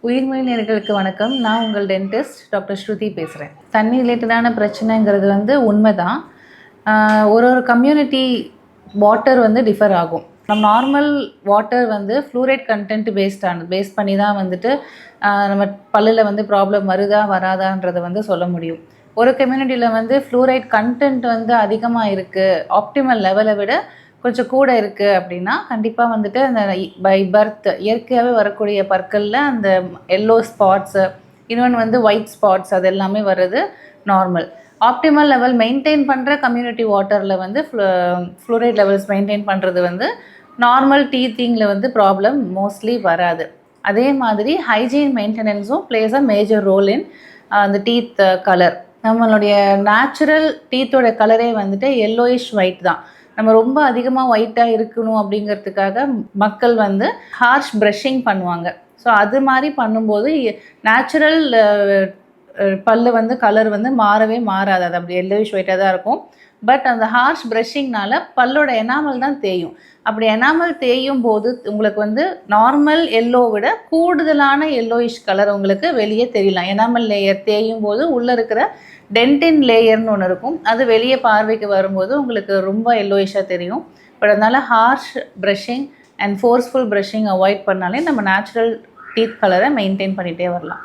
உயிர்மெய் நேயர்களுக்கு வணக்கம். நான் உங்கள் டென்டிஸ்ட் டாக்டர் ஸ்ருதி பேசுகிறேன். தண்ணி ரிலேட்டடான பிரச்சனைங்கிறது உண்மைதான். ஒரு கம்யூனிட்டி வாட்டர் டிஃபர் ஆகும். நம்ம normal water fluoride content base பண்ணி தான் நம்ம பல்லில் ப்ராப்ளம் வருதா வராதான்றதை சொல்ல முடியும். ஒரு கம்யூனிட்டியில் ஃப்ளூரைட் கண்டென்ட் அதிகமாக இருக்குது, ஆப்டிமல் லெவலை விட கொஞ்சம் கூட இருக்குது அப்படின்னா கண்டிப்பாக அந்த பை பர்த் இயற்கையாகவே வரக்கூடிய பற்களில் அந்த எல்லோ ஸ்பாட்ஸு, இன்னொன்று ஒயிட் ஸ்பாட்ஸ், அது எல்லாமே வர்றது நார்மல். ஆப்டிமல் லெவல் மெயின்டைன் பண்ணுற கம்யூனிட்டி வாட்டரில் ஃப்ளூரைட் லெவல்ஸ் மெயின்டைன் பண்ணுறது நார்மல் டீத்திங்கில் ப்ராப்ளம் மோஸ்ட்லி வராது. அதே மாதிரி ஹைஜீன் மெயின்டெனன்ஸும் plays a major role in அந்த டீத் கலர். நம்மளுடைய நேச்சுரல் டீத்தோட கலரே எல்லோயிஷ் ஒயிட் தான். நம்ம ரொம்ப அதிகமாக ஒயிட்டாக இருக்கணும் அப்படிங்கிறதுக்காக மக்கள் ஹார்ஷ் ப்ரஷிங் பண்ணுவாங்க. ஸோ அது மாதிரி பண்ணும்போது நேச்சுரல் பல்லு கலர் மாறவே மாறாது, அது அப்படி எல்லோயிஷ் ஒயிட்டாக தான் இருக்கும். பட் அந்த ஹார்ஷ் ப்ரஷிங்னால பல்லோட எனாமல் தான் தேயும். அப்படி எனாமல் தேயும் போது உங்களுக்கு நார்மல் எல்லோ விட கூடுதலான எல்லோயிஷ் கலர் உங்களுக்கு வெளியே தெரியலாம். எனாமல் லேயர் தேயும் போது உள்ளே இருக்கிற டென்டின் லேயர்னு ஒன்று இருக்கும், அது வெளியே பார்வைக்கு வரும்போது உங்களுக்கு ரொம்ப எல்லோயிஷாக தெரியும். பட் அதனால் harsh brushing and forceful brushing avoid பண்ணாலே நம்ம நேச்சுரல் டீத் கலரை மெயின்டைன் பண்ணிகிட்டே வரலாம்.